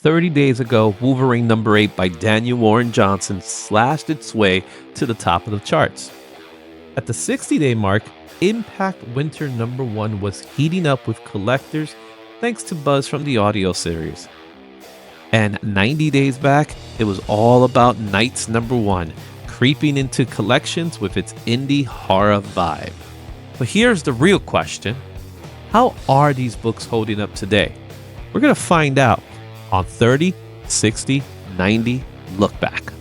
30 days ago, Wolverine number 8 by Daniel Warren Johnson slashed its way to the top of the charts. At the 60-day mark, Impact Winter number 1 was heating up with collectors thanks to buzz from the audio series. And 90 days back, it was all about Knights number 1, creeping into collections with its indie horror vibe. But here's the real question. How are these books holding up today? We're going to find out on 30, 60, 90 Look Back.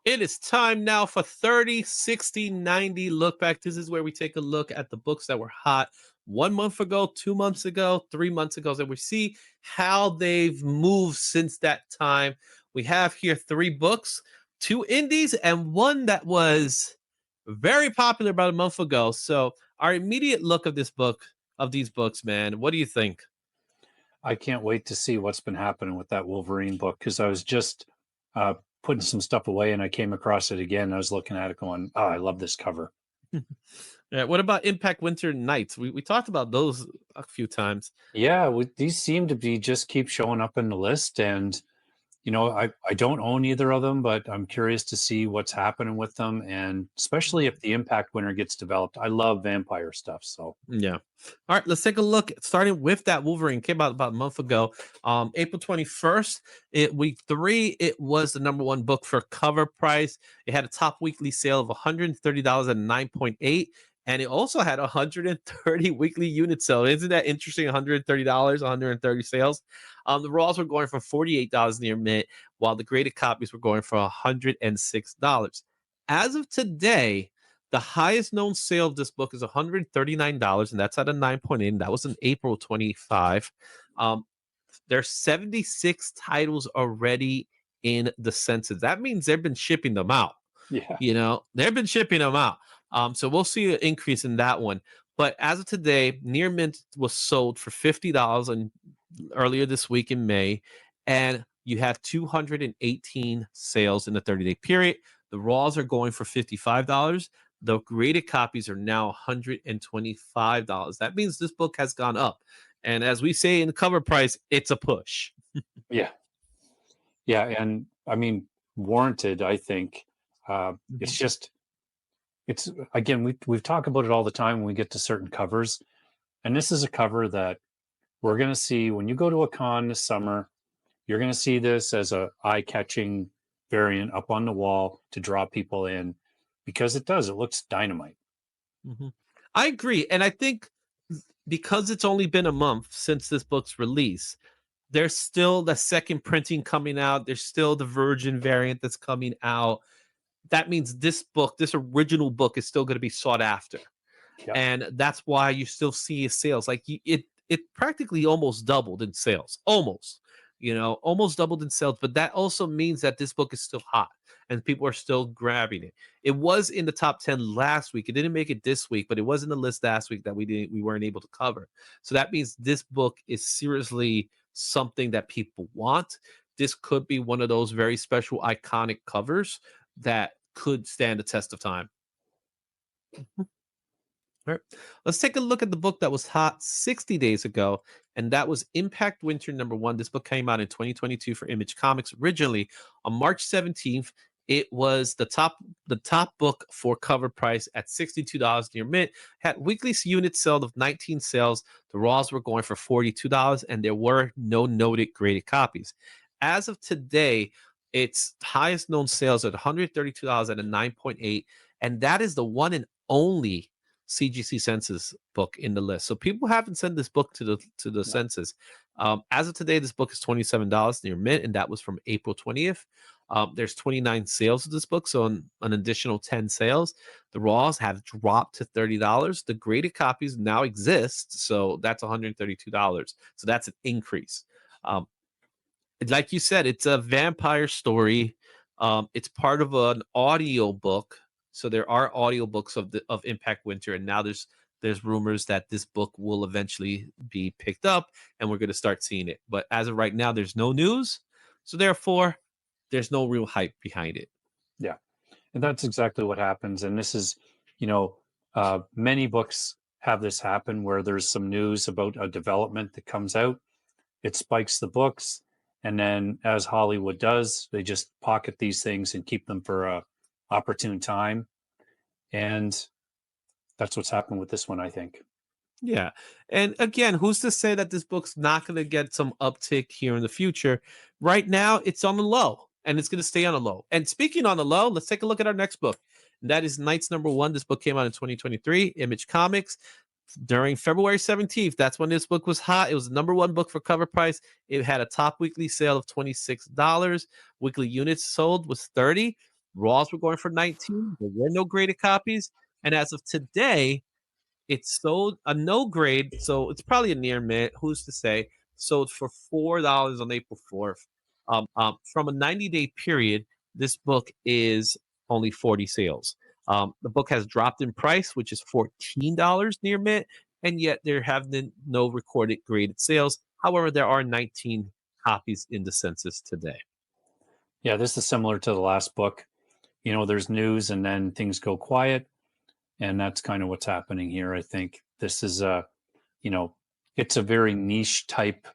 It is time now for 30, 60, 90 Look Back. This is where we take a look at the books that were hot 1 month ago, 2 months ago, 3 months ago, and we see how they've moved since that time. We have here 3 books, 2 indies, and one that was very popular about a month ago. So our immediate look of these books, man, what do you think? I can't wait to see what's been happening with that Wolverine book because I was just uh, putting some stuff away and I came across it again. I was looking at it going, oh, I love this cover. Yeah, what about Impact Winter Nights? We talked about those a few times. Yeah, these seem to be just keep showing up in the list. And, I don't own either of them, but I'm curious to see what's happening with them. And especially if the Impact winner gets developed. I love vampire stuff. So, Yeah. All right, let's take a look. Starting with that Wolverine came out about a month ago. April 21st, week 3, it was the number 1 book for cover price. It had a top weekly sale of $130 at 9.8. And it also had 130 weekly unit sales. Isn't that interesting? $130, 130 sales. The Raws were going for $48 near mint, while the graded copies were going for $106. As of today, the highest known sale of this book is $139, and that's at a 9.8. And that was in April 25. There's 76 titles already in the census. That means they've been shipping them out. yeah. They've been shipping them out. So we'll see an increase in that one. But as of today, Near Mint was sold for $50 earlier this week in May, and you have 218 sales in the 30-day period. The Raws are going for $55. The graded copies are now $125. That means this book has gone up. And as we say in the cover price, it's a push. Yeah. Yeah. And I mean, warranted, I think. It's just, it's again, we've talked about it all the time when we get to certain covers. And this is a cover that we're going to see when you go to a con this summer. You're going to see this as a eye-catching variant up on the wall to draw people in because it looks dynamite. Mhm. I agree. And I think because it's only been a month since this book's release, there's still the second printing coming out. There's still the virgin variant that's coming out. That means this original book is still going to be sought after. Yeah. And that's why you still see sales. Like it practically almost doubled in sales. Almost doubled in sales. But that also means that this book is still hot and people are still grabbing it. It was in the top 10 last week. It didn't make it this week, but it was in the list last week that we weren't able to cover. So that means this book is seriously something that people want. This could be one of those very special iconic covers that could stand the test of time. All right. Let's take a look at the book that was hot 60 days ago, and that was Impact Winter number 1. This book came out in 2022 for Image Comics. Originally, on March 17th, it was the top book for cover price at $62 near mint. Had weekly unit sales of 19 sales. The Raws were going for $42, and there were no noted graded copies. As of today, its highest known sales at $132 at a 9.8, and that is the one and only CGC census book in the list. So people haven't sent this book to the census. As of today, this book is $27 near mint, and that was from April 20th. There's 29 sales of this book, so an additional 10 sales. The Raws have dropped to $30. The graded copies now exist, so that's $132. So that's an increase. Like you said, it's a vampire story. It's part of an audio book. So there are audiobooks of Impact Winter, and now there's rumors that this book will eventually be picked up, and we're going to start seeing it. But as of right now, there's no news. So therefore, there's no real hype behind it. Yeah. And that's exactly what happens. And this is, you know, many books have this happen where there's some news about a development that comes out, it spikes the books, and then as Hollywood does, they just pocket these things and keep them for a opportune time. And that's what's happened with this one, I think. Yeah. And again, who's to say that this book's not going to get some uptick here in the future? Right now, it's on the low and it's going to stay on the low. And speaking on the low, let's take a look at our next book. And that is Knights #1. This book came out in 2023, Image Comics. During February 17th, that's when this book was hot. It was the #1 book for CovrPrice. It had a top weekly sale of $26. Weekly units sold was 30. Raws were going for 19. There were no graded copies. And as of today, it's sold a no grade, so it's probably a near mint. Who's to say? Sold for $4 on April 4th. From a 90-day period, this book is only 40 sales. The book has dropped in price, which is $14 near mint, and yet there have been no recorded graded sales. However, there are 19 copies in the census today. Yeah, this is similar to the last book. You know, there's news and then things go quiet. And that's kind of what's happening here. I think this is you know, it's a very niche type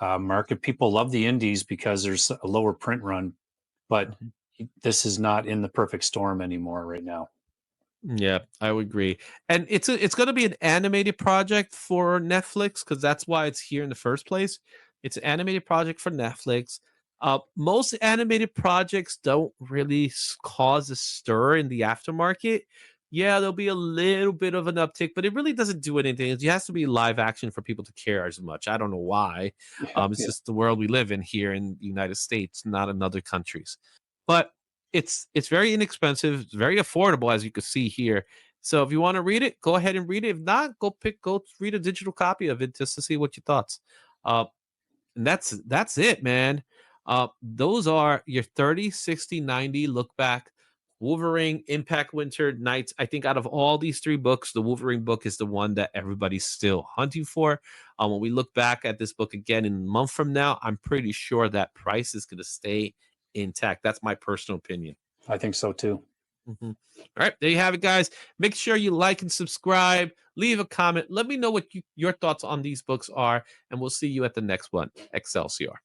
market. People love the indies because there's a lower print run, but Mhm. this is not in the perfect storm anymore right now. Yeah, I would agree. And it's going to be an animated project for Netflix because that's why it's here in the first place. It's an animated project for Netflix. Most animated projects don't really cause a stir in the aftermarket. Yeah, there'll be a little bit of an uptick, but it really doesn't do anything. It has to be live action for people to care as much. I don't know why. Yeah, It's yeah. just the world we live in here in the United States, not in other countries. But it's very inexpensive, it's very affordable as you can see here. So if you want to read it, go ahead and read it. If not, go read a digital copy of it just to see what your thoughts. Uh and that's it, man. Those are your 30, 60, 90 look back. Wolverine, Impact Winter, Nights. I think out of all these three books, the Wolverine book is the one that everybody's still hunting for. When we look back at this book again in a month from now, I'm pretty sure that price is going to stay intact. That's my personal opinion. I think so too. Mhm. All right, there you have it, guys. Make sure you like and subscribe. Leave a comment. Let me know what your thoughts on these books are, and we'll see you at the next one. Excelsior.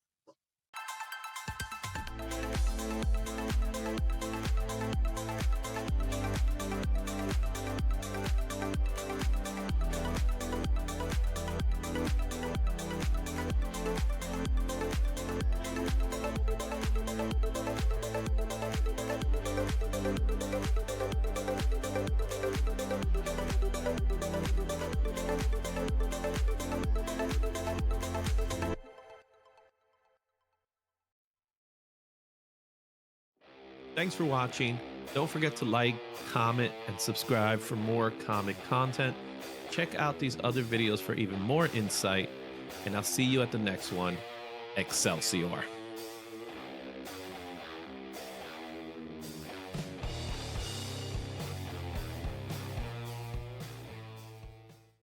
Thanks for watching. Don't forget to like, comment, and subscribe for more comic content. Check out these other videos for even more insight, and I'll see you at the next one. Excelsior.